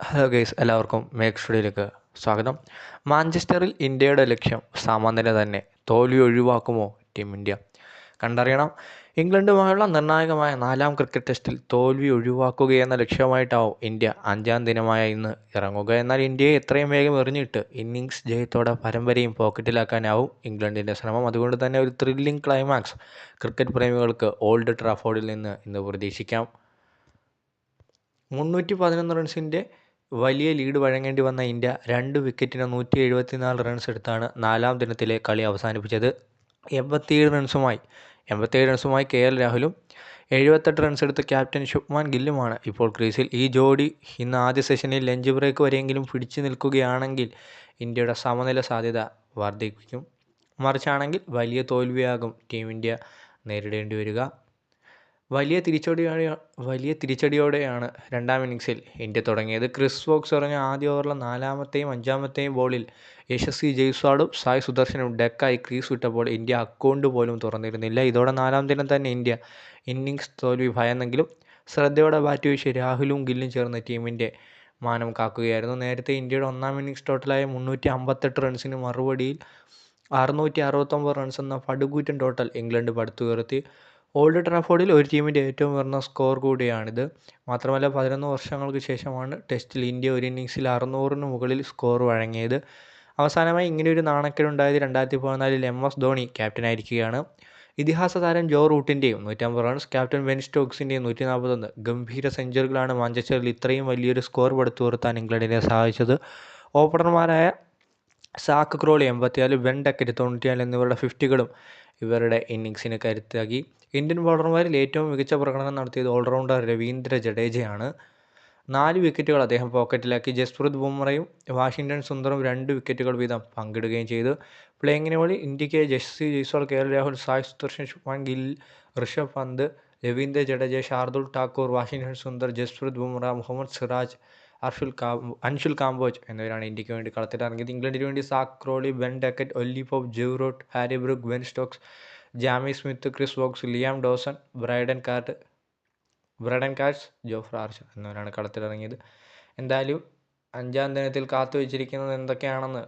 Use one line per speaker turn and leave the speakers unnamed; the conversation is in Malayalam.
ഹലോ ഗൈസ്, എല്ലാവർക്കും മേക്ക് സ്റ്റുഡിയോയിലേക്ക് സ്വാഗതം. മാഞ്ചസ്റ്ററിൽ ഇന്ത്യയുടെ ലക്ഷ്യം സമനില തന്നെ. തോൽവി ഒഴിവാക്കുമോ ടീം ഇന്ത്യ? കണ്ടറിയണം. ഇംഗ്ലണ്ടുമായുള്ള നിർണായകമായ 4ാം ക്രിക്കറ്റ് ടെസ്റ്റിൽ തോൽവി ഒഴിവാക്കുകയെന്ന ലക്ഷ്യമായിട്ടാവും ഇന്ത്യ 5ാം ദിനമായ ഇന്ന് ഇറങ്ങുക. എന്നാൽ ഇന്ത്യയെ എത്രയും വേഗം എറിഞ്ഞിട്ട് ഇന്നിംഗ്സ് ജയത്തോടെ പരമ്പരയും പോക്കറ്റിലാക്കാനാവും ഇംഗ്ലണ്ടിൻ്റെ ശ്രമം. അതുകൊണ്ട് തന്നെ ഒരു ത്രില്ലിംഗ് ക്ലൈമാക്സ് ക്രിക്കറ്റ് പ്രേമികൾക്ക് ഓൾഡ് ട്രാഫോർഡിൽ നിന്ന് ഇന്ന് പ്രതീക്ഷിക്കാം. 311 റൺസിൻ്റെ വലിയ ലീഡ് വഴങ്ങേണ്ടി വന്ന ഇന്ത്യ 2 വിക്കറ്റിന് 174 റൺസ് എടുത്താണ് 4ാം ദിനത്തിലെ കളി അവസാനിപ്പിച്ചത്. 87 റൺസുമായി KL രാഹുലും 78 റൺസ് എടുത്ത് ക്യാപ്റ്റൻ ശുഭ്മാൻ ഗില്ലുമാണ് ഇപ്പോൾ ക്രീസിൽ. ഈ ജോഡി ഇന്ന് ആദ്യ സെഷനിൽ ലഞ്ച് ബ്രേക്ക് വരെയെങ്കിലും പിടിച്ചു നിൽക്കുകയാണെങ്കിൽ ഇന്ത്യയുടെ സമനില സാധ്യത വർദ്ധിപ്പിക്കും. മറിച്ചാണെങ്കിൽ വലിയ തോൽവിയാകും ടീം ഇന്ത്യ നേരിടേണ്ടി വരിക. വലിയ തിരിച്ചടിയോടെയാണ് 2ാം ഇന്നിംഗ്സിൽ ഇന്ത്യ തുടങ്ങിയത്. ക്രിസ് വോക്സ് എറിഞ്ഞ ആദ്യ ഓവറിലെ 4ാമത്തെയും 5ാമത്തെയും ബോളിൽ യശസ്വി ജയ്സ്വാളും സായ് സുദർശനും ഡെക്കായി ക്രീസ് വിട്ടപ്പോൾ ഇന്ത്യ അക്കൗണ്ട് പോലും തുറന്നിരുന്നില്ല. ഇതോടെ 4ാം ദിനം തന്നെ ഇന്ത്യ ഇന്നിംഗ്സ് തോൽവി ഭയന്നെങ്കിലും ശ്രദ്ധയോടെ ബാറ്റ് വീശി രാഹുലും ഗില്ലും ചേർന്ന് ടീമിൻ്റെ മാനം കാക്കുകയായിരുന്നു. നേരത്തെ ഇന്ത്യയുടെ 1ാം ഇന്നിംഗ്സ് ടോട്ടലായ 358 റൺസിന് മറുപടിയിൽ 669 റൺസ് എന്ന പടുകൂറ്റൻ ടോട്ടൽ ഇംഗ്ലണ്ട് പടുത്തുയർത്തി. ഓൾഡ് ട്രാഫോർഡിൽ ഒരു ടീമിൻ്റെ ഏറ്റവും ഉയർന്ന സ്കോർ കൂടിയാണിത്. മാത്രമല്ല 11 വർഷങ്ങൾക്ക് ശേഷമാണ് ടെസ്റ്റിൽ ഇന്ത്യ ഒരു ഇന്നിംഗ്സിൽ 600-ന് മുകളിൽ സ്കോർ വഴങ്ങിയത്. അവസാനമായി ഇങ്ങനെയൊരു നാണക്കേടുണ്ടായത് 2014-ൽ MS ധോണി ക്യാപ്റ്റനായിരിക്കുകയാണ്. ഇതിഹാസ താരം ജോ റൂട്ടിൻ്റെയും 150 റൺസ്, ക്യാപ്റ്റൻ ബെൻ സ്റ്റോക്സിൻ്റെയും 141 ഗംഭീര സെഞ്ചുറികളാണ് മാഞ്ചസ്റ്ററിൽ ഇത്രയും വലിയൊരു സ്കോർ പടുത്തുയർത്താൻ ഇംഗ്ലണ്ടിനെ സഹായിച്ചത്. ഓപ്പണർമാരായ സാക്ക് ക്രോളി 84, ബെൻ ഡക്കറ്റ് 94 എന്നിവരുടെ 50കളും ഇവരുടെ ഇന്നിംഗ്സിന് കരുത്താക്കി. ഇന്ത്യൻ ബൗളർമാരിൽ ഏറ്റവും മികച്ച പ്രകടനം നടത്തിയത് ഓൾറൗണ്ടർ രവീന്ദ്ര ജഡേജയാണ്. 4 വിക്കറ്റുകൾ അദ്ദേഹം പോക്കറ്റിലാക്കി. ജസ്പ്രീത് ബുംറയും വാഷിംഗ്ടൺ സുന്ദറും 2 വിക്കറ്റുകൾ വീതം പങ്കിടുകയും ചെയ്തു. പ്ലേയിങ് ഇലവനിൽ ഇന്ത്യക്ക് യശസ്വി ജയ്സ്വാൾ, KL രാഹുൽ, സായ് സുദർശൻ, ശുഭ്മാൻ ഗിൽ, ഋഷഭ് പന്ത്, രവീന്ദ്ര ജഡേജ, ഷാർദുൽ ഠാക്കൂർ, വാഷിംഗ്ടൺ സുന്ദർ, ജസ്പ്രീത് ബുംറ, മുഹമ്മദ് സിറാജ്, അൻഷുൽ കാംബോജ് എന്നിവരാണ് ഇന്ത്യക്ക് വേണ്ടി കളത്തിലിറങ്ങിയത്. ഇംഗ്ലണ്ടിന് വേണ്ടി Zak Crawley, Ben Duckett, Ollie Pope, Joe Root, Harry Brook, Ben Stokes, Jamie Smith, Chris Woakes, Liam Dawson, Brydon Carse, Jofra Archer എന്നിവരാണ് കളത്തിലിറങ്ങിയത്. എന്തായാലും 5ാം ദിനത്തിൽ കാത്തുവച്ചിരിക്കുന്നത് എന്തൊക്കെയാണെന്ന്